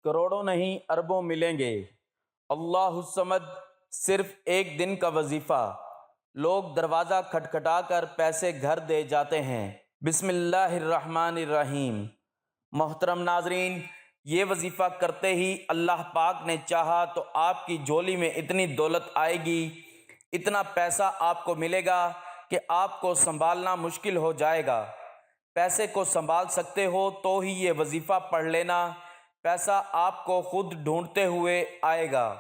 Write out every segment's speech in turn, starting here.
کروڑوں نہیں اربوں ملیں گے۔ اللہ الصمد، صرف ایک دن کا وظیفہ، لوگ دروازہ کھٹکھٹا کر پیسے گھر دے جاتے ہیں۔ بسم اللہ الرحمن الرحیم۔ محترم ناظرین، یہ وظیفہ کرتے ہی اللہ پاک نے چاہا تو آپ کی جھولی میں اتنی دولت آئے گی، اتنا پیسہ آپ کو ملے گا کہ آپ کو سنبھالنا مشکل ہو جائے گا۔ پیسے کو سنبھال سکتے ہو تو ہی یہ وظیفہ پڑھ لینا، پیسہ آپ کو خود ڈھونڈتے ہوئے آئے گا۔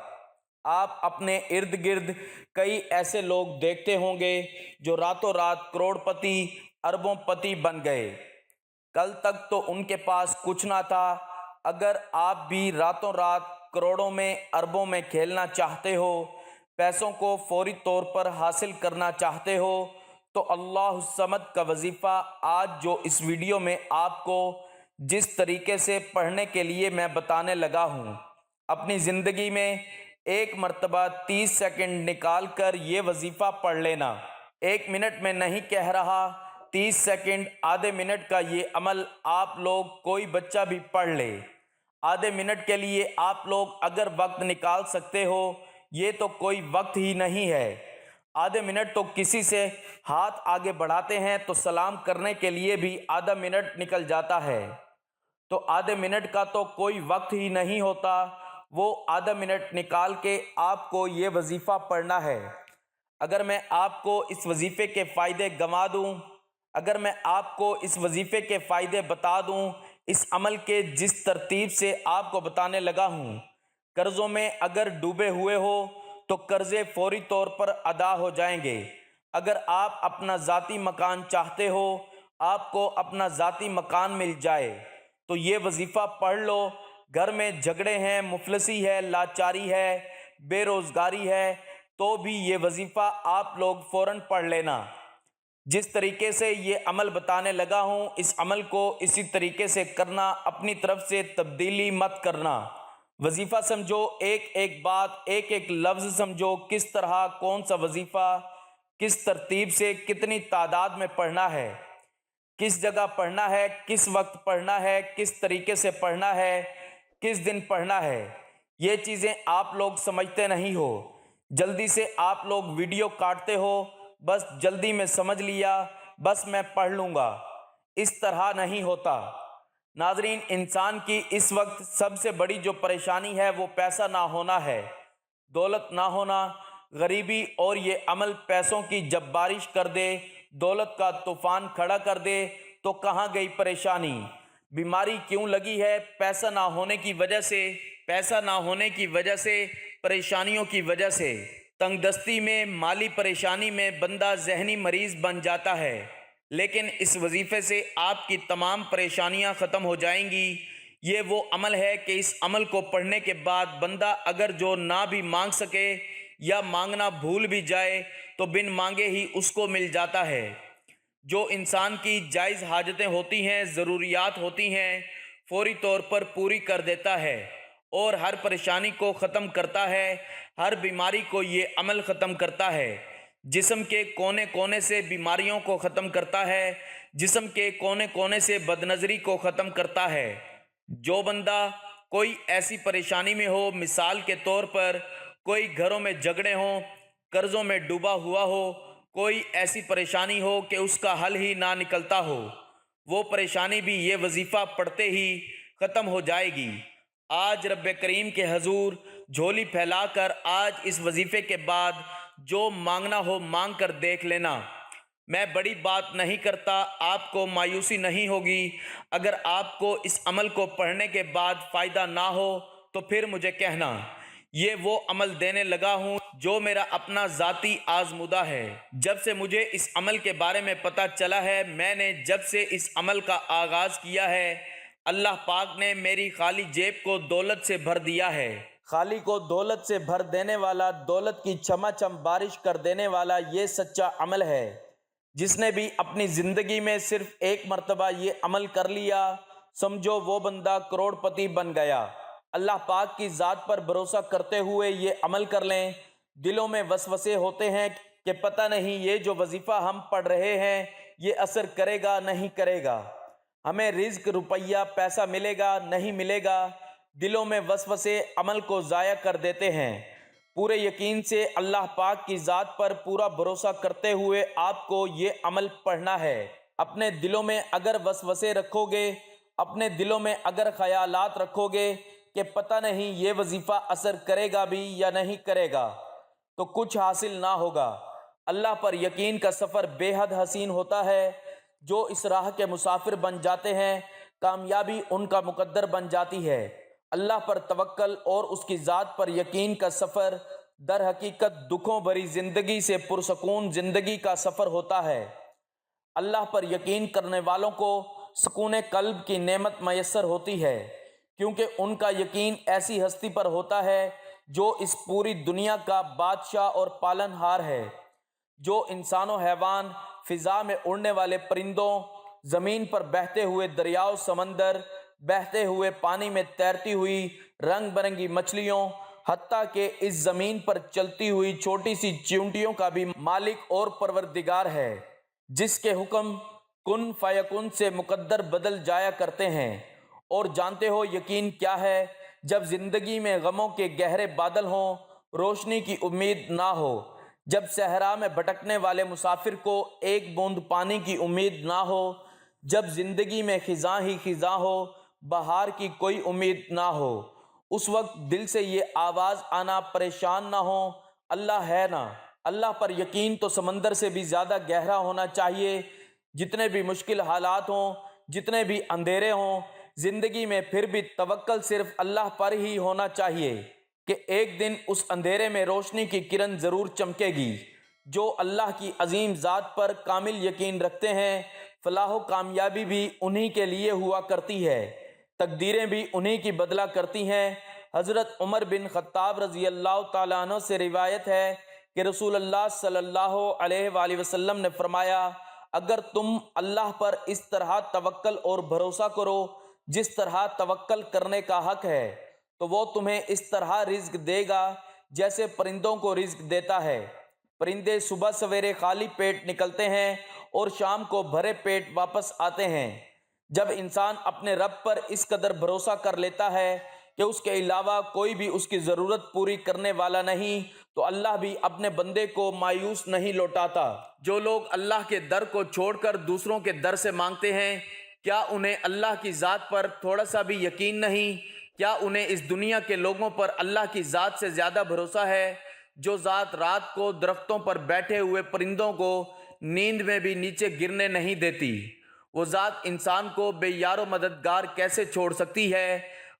آپ اپنے ارد گرد کئی ایسے لوگ دیکھتے ہوں گے جو راتوں رات کروڑ پتی، اربوں پتی بن گئے۔ کل تک تو ان کے پاس کچھ نہ تھا۔ اگر آپ بھی راتوں رات کروڑوں میں، اربوں میں کھیلنا چاہتے ہو، پیسوں کو فوری طور پر حاصل کرنا چاہتے ہو، تو اللہ الصمد کا وظیفہ آج جو اس ویڈیو میں آپ کو جس طریقے سے پڑھنے کے لیے میں بتانے لگا ہوں، اپنی زندگی میں ایک مرتبہ 30 سیکنڈ نکال کر یہ وظیفہ پڑھ لینا۔ 1 منٹ میں نہیں کہہ رہا، 30 سیکنڈ، آدھے منٹ کا یہ عمل آپ لوگ کوئی بچہ بھی پڑھ لے۔ آدھے منٹ کے لیے آپ لوگ اگر وقت نکال سکتے ہو، یہ تو کوئی وقت ہی نہیں ہے۔ آدھے منٹ تو کسی سے ہاتھ آگے بڑھاتے ہیں تو سلام کرنے کے لیے بھی آدھا منٹ نکل جاتا ہے، تو آدھے منٹ کا تو کوئی وقت ہی نہیں ہوتا۔ وہ آدھا منٹ نکال کے آپ کو یہ وظیفہ پڑھنا ہے۔ اگر میں آپ کو اس وظیفے کے فائدے گنوا دوں، اگر میں آپ کو اس وظیفے کے فائدے بتا دوں، اس عمل کے جس ترتیب سے آپ کو بتانے لگا ہوں، قرضوں میں اگر ڈوبے ہوئے ہو تو قرضے فوری طور پر ادا ہو جائیں گے۔ اگر آپ اپنا ذاتی مکان چاہتے ہو، آپ کو اپنا ذاتی مکان مل جائے، تو یہ وظیفہ پڑھ لو۔ گھر میں جھگڑے ہیں، مفلسی ہے، لاچاری ہے، بے روزگاری ہے، تو بھی یہ وظیفہ آپ لوگ فوراً پڑھ لینا۔ جس طریقے سے یہ عمل بتانے لگا ہوں، اس عمل کو اسی طریقے سے کرنا، اپنی طرف سے تبدیلی مت کرنا۔ وظیفہ سمجھو، ایک ایک بات، ایک ایک لفظ سمجھو، کس طرح کون سا وظیفہ، کس ترتیب سے، کتنی تعداد میں پڑھنا ہے، کس جگہ پڑھنا ہے، کس وقت پڑھنا ہے، کس طریقے سے پڑھنا ہے، کس دن پڑھنا ہے۔ یہ چیزیں آپ لوگ سمجھتے نہیں ہو، جلدی سے آپ لوگ ویڈیو کاٹتے ہو، بس جلدی میں سمجھ لیا، بس میں پڑھ لوں گا۔ اس طرح نہیں ہوتا۔ ناظرین، انسان کی اس وقت سب سے بڑی جو پریشانی ہے وہ پیسہ نہ ہونا ہے، دولت نہ ہونا، غریبی، اور یہ عمل پیسوں کی جب بارش کر دے، دولت کا طوفان کھڑا کر دے، تو کہاں گئی پریشانی؟ بیماری کیوں لگی ہے؟ پیسہ نہ ہونے کی وجہ سے، پیسہ نہ ہونے کی وجہ سے، پریشانیوں کی وجہ سے، تنگ دستی میں، مالی پریشانی میں بندہ ذہنی مریض بن جاتا ہے۔ لیکن اس وظیفے سے آپ کی تمام پریشانیاں ختم ہو جائیں گی۔ یہ وہ عمل ہے کہ اس عمل کو پڑھنے کے بعد بندہ اگر جو نہ بھی مانگ سکے یا مانگنا بھول بھی جائے تو بن مانگے ہی اس کو مل جاتا ہے۔ جو انسان کی جائز حاجتیں ہوتی ہیں، ضروریات ہوتی ہیں، فوری طور پر پوری کر دیتا ہے، اور ہر پریشانی کو ختم کرتا ہے، ہر بیماری کو یہ عمل ختم کرتا ہے۔ جسم کے کونے کونے سے بیماریوں کو ختم کرتا ہے، جسم کے کونے کونے سے بدنظری کو ختم کرتا ہے۔ جو بندہ کوئی ایسی پریشانی میں ہو، مثال کے طور پر کوئی گھروں میں جھگڑے ہوں، قرضوں میں ڈوبا ہوا ہو، کوئی ایسی پریشانی ہو کہ اس کا حل ہی نہ نکلتا ہو، وہ پریشانی بھی یہ وظیفہ پڑھتے ہی ختم ہو جائے گی۔ آج رب کریم کے حضور جھولی پھیلا کر آج اس وظیفے کے بعد جو مانگنا ہو مانگ کر دیکھ لینا۔ میں بڑی بات نہیں کرتا، آپ کو مایوسی نہیں ہوگی۔ اگر آپ کو اس عمل کو پڑھنے کے بعد فائدہ نہ ہو تو پھر مجھے کہنا۔ یہ وہ عمل دینے لگا ہوں جو میرا اپنا ذاتی آزمودہ ہے۔ جب سے مجھے اس عمل کے بارے میں پتہ چلا ہے، میں نے جب سے اس عمل کا آغاز کیا ہے، اللہ پاک نے میری خالی جیب کو دولت سے بھر دیا ہے۔ خالی کو دولت سے بھر دینے والا، دولت کی چھما چھم بارش کر دینے والا یہ سچا عمل ہے۔ جس نے بھی اپنی زندگی میں صرف ایک مرتبہ یہ عمل کر لیا، سمجھو وہ بندہ کروڑ پتی بن گیا۔ اللہ پاک کی ذات پر بھروسہ کرتے ہوئے یہ عمل کر لیں۔ دلوں میں وسوسے ہوتے ہیں کہ پتہ نہیں یہ جو وظیفہ ہم پڑھ رہے ہیں یہ اثر کرے گا نہیں کرے گا، ہمیں رزق، روپیہ، پیسہ ملے گا نہیں ملے گا۔ دلوں میں وسوسے عمل کو ضائع کر دیتے ہیں۔ پورے یقین سے اللہ پاک کی ذات پر پورا بھروسہ کرتے ہوئے آپ کو یہ عمل پڑھنا ہے۔ اپنے دلوں میں اگر وسوسے رکھو گے، اپنے دلوں میں اگر خیالات رکھو گے کہ پتہ نہیں یہ وظیفہ اثر کرے گا بھی یا نہیں کرے گا، تو کچھ حاصل نہ ہوگا۔ اللہ پر یقین کا سفر بے حد حسین ہوتا ہے۔ جو اس راہ کے مسافر بن جاتے ہیں، کامیابی ان کا مقدر بن جاتی ہے۔ اللہ پر توکل اور اس کی ذات پر یقین کا سفر در حقیقت دکھوں بھری زندگی سے پرسکون زندگی کا سفر ہوتا ہے۔ اللہ پر یقین کرنے والوں کو سکون قلب کی نعمت میسر ہوتی ہے، کیونکہ ان کا یقین ایسی ہستی پر ہوتا ہے جو اس پوری دنیا کا بادشاہ اور پالن ہار ہے، جو انسان و حیوان، فضا میں اڑنے والے پرندوں، زمین پر بہتے ہوئے دریاؤ سمندر، بہتے ہوئے پانی میں تیرتی ہوئی رنگ برنگی مچھلیوں، حتیٰ کہ اس زمین پر چلتی ہوئی چھوٹی سی چیونٹیوں کا بھی مالک اور پروردگار ہے، جس کے حکم کن فیکن سے مقدر بدل جایا کرتے ہیں۔ اور جانتے ہو یقین کیا ہے؟ جب زندگی میں غموں کے گہرے بادل ہوں، روشنی کی امید نہ ہو، جب صحرا میں بھٹکنے والے مسافر کو ایک بوند پانی کی امید نہ ہو، جب زندگی میں خزاں ہی خزاں ہو، بہار کی کوئی امید نہ ہو، اس وقت دل سے یہ آواز آنا پریشان نہ ہو، اللہ ہے نا۔ اللہ پر یقین تو سمندر سے بھی زیادہ گہرا ہونا چاہیے۔ جتنے بھی مشکل حالات ہوں، جتنے بھی اندھیرے ہوں زندگی میں، پھر بھی توکل صرف اللہ پر ہی ہونا چاہیے کہ ایک دن اس اندھیرے میں روشنی کی کرن ضرور چمکے گی۔ جو اللہ کی عظیم ذات پر کامل یقین رکھتے ہیں، فلاح و کامیابی بھی انہی کے لیے ہوا کرتی ہے، تقدیریں بھی انہی کی بدلا کرتی ہیں۔ حضرت عمر بن خطاب رضی اللہ تعالیٰ عنہ سے روایت ہے کہ رسول اللہ صلی اللہ علیہ وآلہ وسلم نے فرمایا، اگر تم اللہ پر اس طرح توکل اور بھروسہ کرو جس طرح توکل کرنے کا حق ہے، تو وہ تمہیں اس طرح رزق دے گا جیسے پرندوں کو رزق دیتا ہے۔ پرندے صبح سویرے خالی پیٹ نکلتے ہیں اور شام کو بھرے پیٹ واپس آتے ہیں۔ جب انسان اپنے رب پر اس قدر بھروسہ کر لیتا ہے کہ اس کے علاوہ کوئی بھی اس کی ضرورت پوری کرنے والا نہیں، تو اللہ بھی اپنے بندے کو مایوس نہیں لوٹاتا۔ جو لوگ اللہ کے در کو چھوڑ کر دوسروں کے در سے مانگتے ہیں، کیا انہیں اللہ کی ذات پر تھوڑا سا بھی یقین نہیں؟ کیا انہیں اس دنیا کے لوگوں پر اللہ کی ذات سے زیادہ بھروسہ ہے؟ جو ذات رات کو درختوں پر بیٹھے ہوئے پرندوں کو نیند میں بھی نیچے گرنے نہیں دیتی، وہ ذات انسان کو بے یار و مددگار کیسے چھوڑ سکتی ہے؟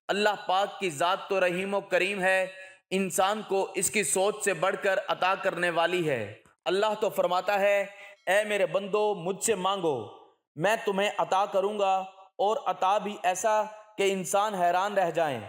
اللہ پاک کی ذات تو رحیم و کریم ہے، انسان کو اس کی سوچ سے بڑھ کر عطا کرنے والی ہے۔ اللہ تو فرماتا ہے، اے میرے بندو مجھ سے مانگو میں تمہیں عطا کروں گا، اور عطا بھی ایسا کہ انسان حیران رہ جائیں۔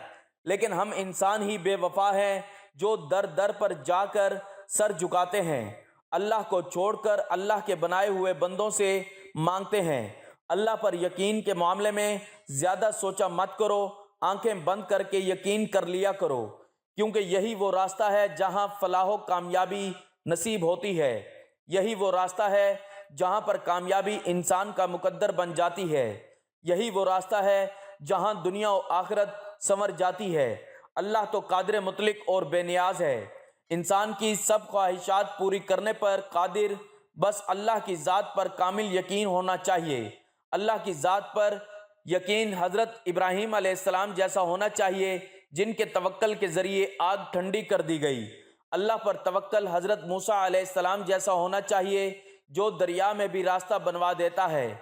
لیکن ہم انسان ہی بے وفا ہیں جو در در پر جا کر سر جھکاتے ہیں، اللہ کو چھوڑ کر اللہ کے بنائے ہوئے بندوں سے مانگتے ہیں۔ اللہ پر یقین کے معاملے میں زیادہ سوچا مت کرو، آنکھیں بند کر کے یقین کر لیا کرو، کیونکہ یہی وہ راستہ ہے جہاں فلاح و کامیابی نصیب ہوتی ہے، یہی وہ راستہ ہے جہاں پر کامیابی انسان کا مقدر بن جاتی ہے، یہی وہ راستہ ہے جہاں دنیا و آخرت سنور جاتی ہے۔ اللہ تو قادر مطلق اور بے نیاز ہے، انسان کی سب خواہشات پوری کرنے پر قادر، بس اللہ کی ذات پر کامل یقین ہونا چاہیے۔ اللہ کی ذات پر یقین حضرت ابراہیم علیہ السلام جیسا ہونا چاہیے جن کے توکل کے ذریعے آگ ٹھنڈی کر دی گئی۔ اللہ پر توکل حضرت موسیٰ علیہ السلام جیسا ہونا چاہیے جو دریا میں بھی راستہ بنوا دیتا ہے۔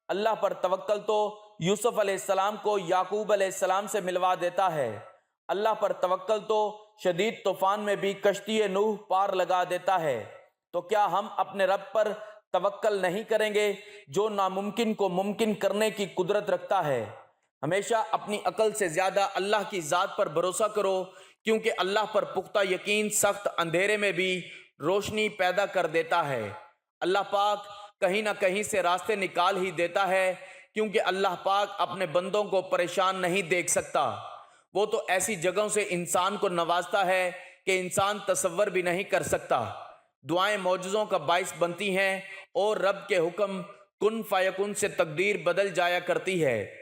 اللہ پر توکل تو یوسف علیہ السلام کو یعقوب علیہ السلام سے ملوا دیتا ہے۔ اللہ پر توکل تو شدید طوفان میں بھی کشتی نوح پار لگا دیتا ہے۔ تو کیا ہم اپنے رب پر توکل نہیں کریں گے جو ناممکن کو ممکن کرنے کی قدرت رکھتا ہے؟ ہمیشہ اپنی عقل سے زیادہ اللہ کی ذات پر بھروسہ کرو، کیونکہ اللہ پر پختہ یقین سخت اندھیرے میں بھی روشنی پیدا کر دیتا ہے۔ اللہ پاک کہیں نہ کہیں سے راستے نکال ہی دیتا ہے، کیونکہ اللہ پاک اپنے بندوں کو پریشان نہیں دیکھ سکتا۔ وہ تو ایسی جگہوں سے انسان کو نوازتا ہے کہ انسان تصور بھی نہیں کر سکتا۔ دعائیں معجزوں کا باعث بنتی ہیں اور رب کے حکم کن فیکن سے تقدیر بدل جایا کرتی ہے۔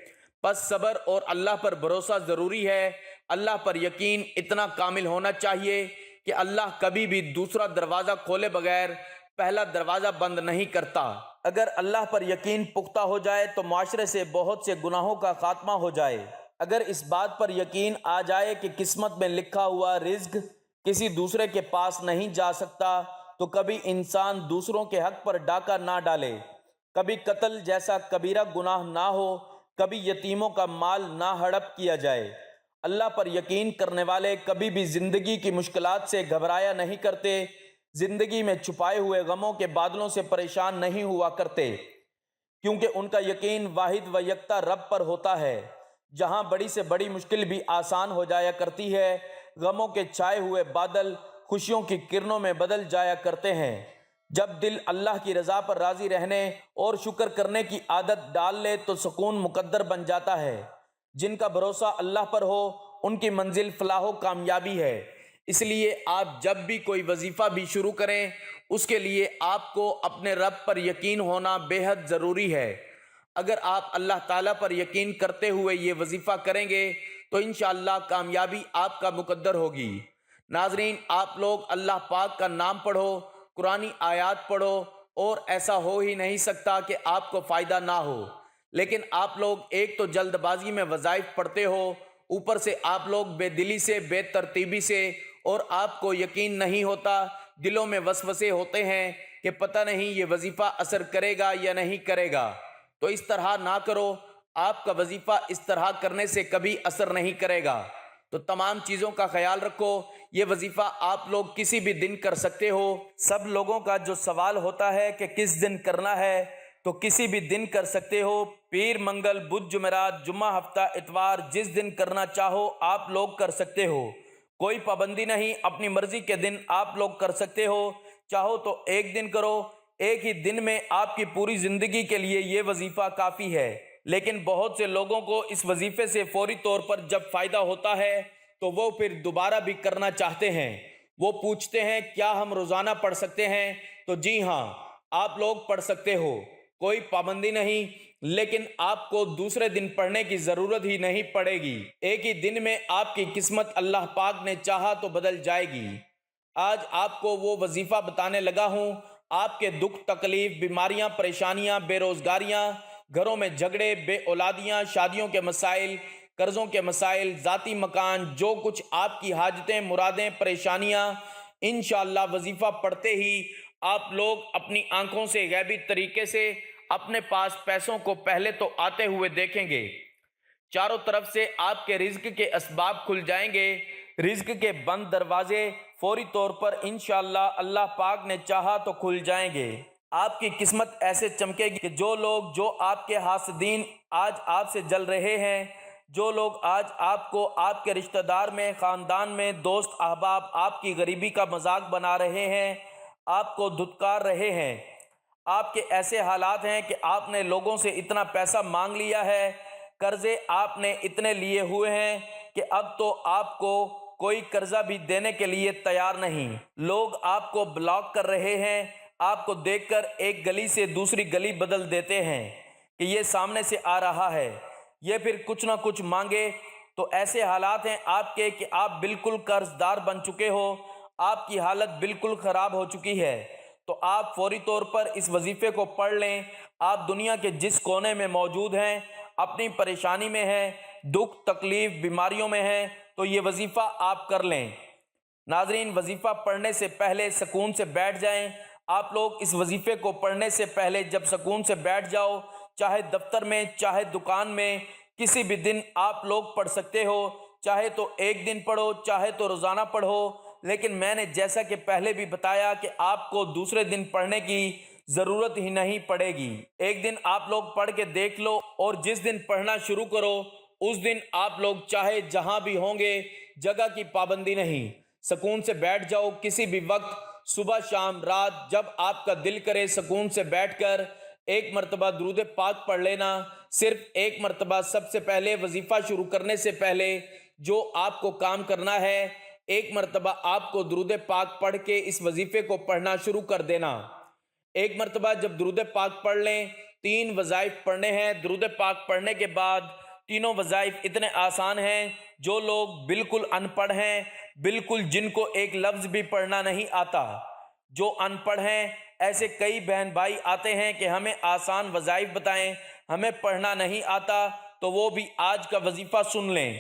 پس صبر اور اللہ پر بھروسہ ضروری ہے۔ اللہ پر یقین اتنا کامل ہونا چاہیے کہ اللہ کبھی بھی دوسرا دروازہ کھولے بغیر پہلا دروازہ بند نہیں کرتا۔ اگر اللہ پر یقین پختہ ہو جائے تو معاشرے سے بہت سے گناہوں کا خاتمہ ہو جائے۔ اگر اس بات پر یقین آ جائے کہ قسمت میں لکھا ہوا رزق کسی دوسرے کے پاس نہیں جا سکتا تو کبھی انسان دوسروں کے حق پر ڈاکہ نہ ڈالے، کبھی قتل جیسا کبیرہ گناہ نہ ہو، کبھی یتیموں کا مال نہ ہڑپ کیا جائے۔ اللہ پر یقین کرنے والے کبھی بھی زندگی کی مشکلات سے گھبرایا نہیں کرتے، زندگی میں چھپائے ہوئے غموں کے بادلوں سے پریشان نہیں ہوا کرتے، کیونکہ ان کا یقین واحد و یکتا رب پر ہوتا ہے۔ جہاں بڑی سے بڑی مشکل بھی آسان ہو جایا کرتی ہے، غموں کے چھائے ہوئے بادل خوشیوں کی کرنوں میں بدل جایا کرتے ہیں۔ جب دل اللہ کی رضا پر راضی رہنے اور شکر کرنے کی عادت ڈال لے تو سکون مقدر بن جاتا ہے۔ جن کا بھروسہ اللہ پر ہو ان کی منزل فلاح و کامیابی ہے۔ اس لیے آپ جب بھی کوئی وظیفہ بھی شروع کریں اس کے لیے آپ کو اپنے رب پر یقین ہونا بے حد ضروری ہے۔ اگر آپ اللہ تعالیٰ پر یقین کرتے ہوئے یہ وظیفہ کریں گے تو انشاءاللہ کامیابی آپ کا مقدر ہوگی۔ ناظرین، آپ لوگ اللہ پاک کا نام پڑھو، قرآنی آیات پڑھو، اور ایسا ہو ہی نہیں سکتا کہ آپ کو فائدہ نہ ہو۔ لیکن آپ لوگ ایک تو جلد بازی میں وظائف پڑھتے ہو، اوپر سے آپ لوگ بے دلی سے، بے ترتیبی سے، اور آپ کو یقین نہیں ہوتا، دلوں میں وسوسے ہوتے ہیں کہ پتہ نہیں یہ وظیفہ اثر کرے گا یا نہیں کرے گا۔ تو اس طرح نہ کرو، آپ کا وظیفہ اس طرح کرنے سے کبھی اثر نہیں کرے گا۔ تو تمام چیزوں کا خیال رکھو۔ یہ وظیفہ آپ لوگ کسی بھی دن کر سکتے ہو۔ سب لوگوں کا جو سوال ہوتا ہے کہ کس دن کرنا ہے، تو کسی بھی دن کر سکتے ہو۔ پیر، منگل، بدھ، جمعرات، جمعہ، ہفتہ، اتوار، جس دن کرنا چاہو آپ لوگ کر سکتے ہو۔ کوئی پابندی نہیں، اپنی مرضی کے دن آپ لوگ کر سکتے ہو۔ چاہو تو ایک دن کرو، ایک ہی دن میں آپ کی پوری زندگی کے لیے یہ وظیفہ کافی ہے۔ لیکن بہت سے لوگوں کو اس وظیفے سے فوری طور پر جب فائدہ ہوتا ہے تو وہ پھر دوبارہ بھی کرنا چاہتے ہیں۔ وہ پوچھتے ہیں کیا ہم روزانہ پڑھ سکتے ہیں؟ تو جی ہاں، آپ لوگ پڑھ سکتے ہو، کوئی پابندی نہیں، لیکن آپ کو دوسرے دن پڑھنے کی ضرورت ہی نہیں پڑے گی۔ ایک ہی دن میں آپ کی قسمت اللہ پاک نے چاہا تو بدل جائے گی۔ آج آپ کو وہ وظیفہ بتانے لگا ہوں۔ آپ کے دکھ، تکلیف، بیماریاں، پریشانیاں، بے روزگاریاں، گھروں میں جھگڑے، بے اولادیاں، شادیوں کے مسائل، قرضوں کے مسائل، ذاتی مکان، جو کچھ آپ کی حاجتیں، مرادیں، پریشانیاں، انشاءاللہ وظیفہ پڑھتے ہی آپ لوگ اپنی آنکھوں سے غیبی طریقے سے اپنے پاس پیسوں کو پہلے تو آتے ہوئے دیکھیں گے۔ چاروں طرف سے آپ کے رزق کے اسباب کھل جائیں گے۔ رزق کے بند دروازے فوری طور پر انشاءاللہ اللہ پاک نے چاہا تو کھل جائیں گے۔ آپ کی قسمت ایسے چمکے گی کہ جو لوگ، جو آپ کے حاسدین آج آپ سے جل رہے ہیں، جو لوگ آج آپ کو آپ کے رشتہ دار میں، خاندان میں، دوست احباب آپ کی غریبی کا مذاق بنا رہے ہیں، آپ کو دھتکار رہے ہیں، آپ کے ایسے حالات ہیں کہ آپ نے لوگوں سے اتنا پیسہ مانگ لیا ہے، قرضے آپ نے اتنے لیے ہوئے ہیں کہ اب تو آپ کو کوئی قرضہ بھی دینے کے لیے تیار نہیں۔ لوگ آپ کو بلاک کر رہے ہیں، آپ کو دیکھ کر ایک گلی سے دوسری گلی بدل دیتے ہیں کہ یہ سامنے سے آ رہا ہے، یہ پھر کچھ نہ کچھ مانگے۔ تو ایسے حالات ہیں آپ کے کہ آپ بالکل قرض دار بن چکے ہو، آپ کی حالت بالکل خراب ہو چکی ہے۔ تو آپ فوری طور پر اس وظیفے کو پڑھ لیں۔ آپ دنیا کے جس کونے میں موجود ہیں، اپنی پریشانی میں ہیں، دکھ، تکلیف، بیماریوں میں ہیں، تو یہ وظیفہ آپ کر لیں۔ ناظرین، وظیفہ پڑھنے سے پہلے سکون سے بیٹھ جائیں۔ آپ لوگ اس وظیفے کو پڑھنے سے پہلے جب سکون سے بیٹھ جاؤ، چاہے دفتر میں، چاہے دکان میں، کسی بھی دن آپ لوگ پڑھ سکتے ہو، چاہے تو ایک دن پڑھو، چاہے تو روزانہ پڑھو۔ لیکن میں نے جیسا کہ پہلے بھی بتایا کہ آپ کو دوسرے دن پڑھنے کی ضرورت ہی نہیں پڑے گی۔ ایک دن آپ لوگ پڑھ کے دیکھ لو، اور جس دن پڑھنا شروع کرو اس دن آپ لوگ چاہے جہاں بھی ہوں گے، جگہ کی پابندی نہیں، سکون سے بیٹھ جاؤ کسی بھی وقت، صبح، شام، رات، جب آپ کا دل کرے سکون سے بیٹھ کر ایک مرتبہ درود پاک پڑھ لینا۔ صرف ایک مرتبہ، سب سے پہلے وظیفہ شروع کرنے سے پہلے جو آپ کو کام کرنا ہے، ایک مرتبہ آپ کو درود پاک پڑھ کے اس وظیفے کو پڑھنا شروع کر دینا۔ ایک مرتبہ جب درود پاک پڑھ لیں، 3 وظائف پڑھنے ہیں۔ درود پاک پڑھنے کے بعد تینوں وظائف اتنے آسان ہیں، جو لوگ بالکل ان پڑھ ہیں، بالکل جن کو ایک لفظ بھی پڑھنا نہیں آتا، جو ان پڑھ ہیں، ایسے کئی بہن بھائی آتے ہیں کہ ہمیں آسان وظائف بتائیں، ہمیں پڑھنا نہیں آتا، تو وہ بھی آج کا وظیفہ سن لیں۔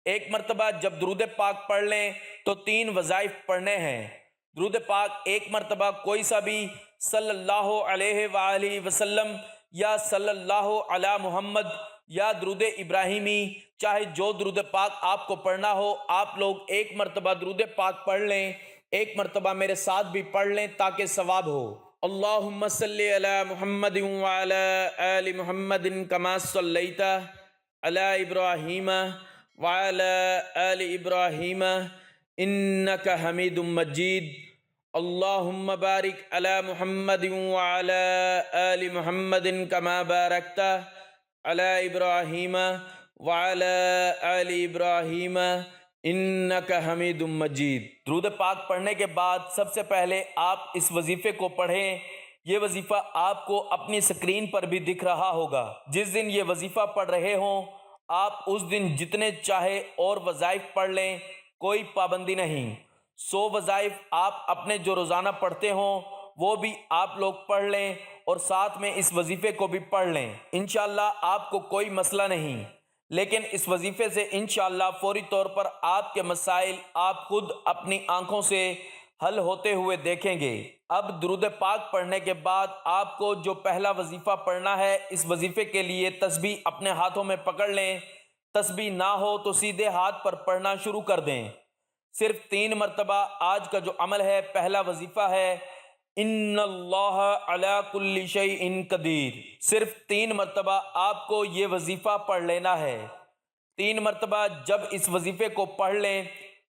ایک مرتبہ جب درود پاک پڑھ لیں تو 3 وظائف پڑھنے ہیں۔ درود پاک ایک مرتبہ کوئی سا بھی صلی اللہ علیہ وآلہ وسلم یا صلی اللہ علی محمد یا درود ابراہیمی، چاہے جو درود پاک آپ کو پڑھنا ہو، آپ لوگ ایک مرتبہ درود پاک پڑھ لیں، ایک مرتبہ میرے ساتھ بھی پڑھ لیں تاکہ ثواب ہو۔ اللہم صلی علی محمد وعلی آل محمد کما صلیت علی ابراہیم وعلی آل ابراہیم انک حمید مجید۔ اللہم بارک علی محمد وعلی آل محمد کما بارکت علی ابراہیم وعلی آل ابراہیم انک حمید مجید۔ درود پاک پڑھنے کے بعد سب سے پہلے آپ اس وظیفے کو پڑھیں۔ یہ وظیفہ آپ کو اپنی سکرین پر بھی دکھ رہا ہوگا۔ جس دن یہ وظیفہ پڑھ رہے ہوں، آپ اس دن جتنے چاہے اور وظائف پڑھ لیں، کوئی پابندی نہیں۔ 100 وظائف آپ اپنے جو روزانہ پڑھتے ہوں وہ بھی آپ لوگ پڑھ لیں اور ساتھ میں اس وظیفے کو بھی پڑھ لیں، انشاءاللہ آپ کو کوئی مسئلہ نہیں۔ لیکن اس وظیفے سے انشاءاللہ فوری طور پر آپ کے مسائل آپ خود اپنی آنکھوں سے حل ہوتے ہوئے دیکھیں گے۔ اب درود پاک پڑھنے کے بعد آپ کو جو پہلا وظیفہ پڑھنا ہے، اس وظیفے کے لیے تسبیح اپنے ہاتھوں میں پکڑ لیں۔ تسبیح نہ ہو تو سیدھے ہاتھ پر پڑھنا شروع کر دیں۔ صرف 3 مرتبہ آج کا جو عمل ہے، پہلا وظیفہ ہے ان اللہ علی کل شیء قدیر۔ صرف 3 مرتبہ آپ کو یہ وظیفہ پڑھ لینا ہے۔ 3 مرتبہ جب اس وظیفے کو پڑھ لیں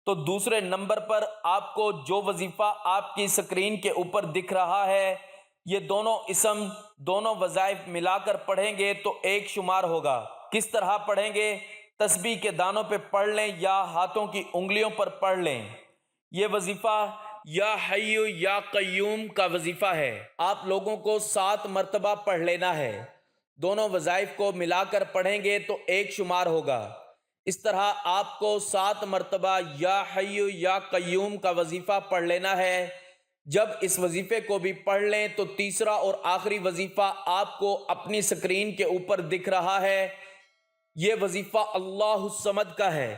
تو دوسرے نمبر پر آپ کو جو وظیفہ آپ کی سکرین کے اوپر دکھ رہا ہے، یہ دونوں اسم، دونوں وظائف ملا کر پڑھیں گے تو ایک شمار ہوگا۔ کس طرح پڑھیں گے؟ تسبیح کے دانوں پہ پڑھ لیں یا ہاتھوں کی انگلیوں پر پڑھ لیں۔ یہ وظیفہ یا حی یا قیوم کا وظیفہ ہے، آپ لوگوں کو 7 مرتبہ پڑھ لینا ہے۔ دونوں وظائف کو ملا کر پڑھیں گے تو ایک شمار ہوگا۔ اس طرح آپ کو 7 مرتبہ یا حی یا قیوم کا وظیفہ پڑھ لینا ہے۔ جب اس وظیفے کو بھی پڑھ لیں تو تیسرا اور آخری وظیفہ آپ کو اپنی سکرین کے اوپر دکھ رہا ہے۔ یہ وظیفہ اللہ الصمد کا ہے۔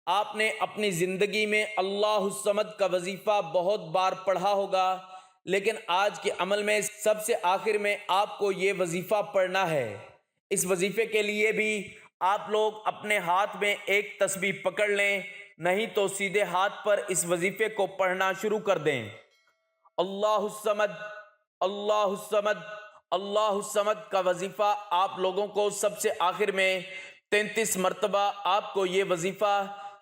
آپ نے اپنی زندگی میں اللہ الصمد کا وظیفہ بہت بار پڑھا ہوگا، لیکن آج کے عمل میں سب سے آخر میں آپ کو یہ وظیفہ پڑھنا ہے۔ اس وظیفے کے لیے بھی آپ لوگ اپنے ہاتھ میں ایک تسبیح پکڑ لیں، نہیں تو سیدھے ہاتھ پر اس وظیفے کو پڑھنا شروع کر دیں۔ اللہ الصمد، اللہ الصمد، اللہ الصمد کا وظیفہ آپ لوگوں کو سب سے آخر میں 33 مرتبہ آپ کو یہ وظیفہ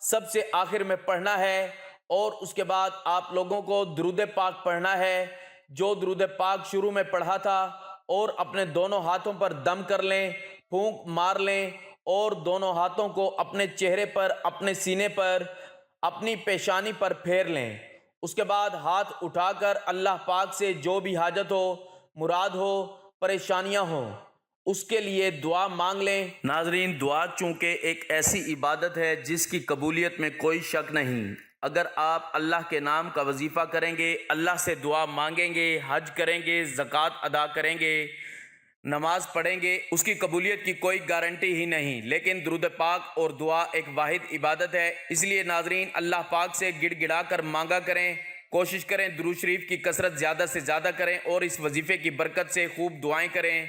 سب سے آخر میں پڑھنا ہے، اور اس کے بعد آپ لوگوں کو درود پاک پڑھنا ہے۔ جو درود پاک شروع میں پڑھا تھا، اور اپنے دونوں ہاتھوں پر دم کر لیں، پھونک مار لیں، اور دونوں ہاتھوں کو اپنے چہرے پر، اپنے سینے پر، اپنی پیشانی پر پھیر لیں۔ اس کے بعد ہاتھ اٹھا کر اللہ پاک سے جو بھی حاجت ہو، مراد ہو، پریشانیاں ہوں، اس کے لیے دعا مانگ لیں۔ ناظرین، دعا چونکہ ایک ایسی عبادت ہے جس کی قبولیت میں کوئی شک نہیں۔ اگر آپ اللہ کے نام کا وظیفہ کریں گے، اللہ سے دعا مانگیں گے، حج کریں گے، زکوٰۃ ادا کریں گے، نماز پڑھیں گے، اس کی قبولیت کی کوئی گارنٹی ہی نہیں۔ لیکن درود پاک اور دعا ایک واحد عبادت ہے، اس لیے ناظرین اللہ پاک سے گڑ گڑا کر مانگا کریں، کوشش کریں درود شریف کی کثرت زیادہ سے زیادہ کریں، اور اس وظیفے کی برکت سے خوب دعائیں کریں،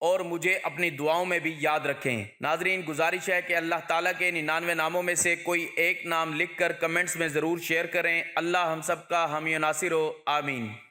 اور مجھے اپنی دعاؤں میں بھی یاد رکھیں۔ ناظرین، گزارش ہے کہ اللہ تعالیٰ کے 99 ناموں میں سے کوئی ایک نام لکھ کر کمنٹس میں ضرور شیئر کریں۔ اللہ ہم سب کا حامی و ناصر ہو، آمین۔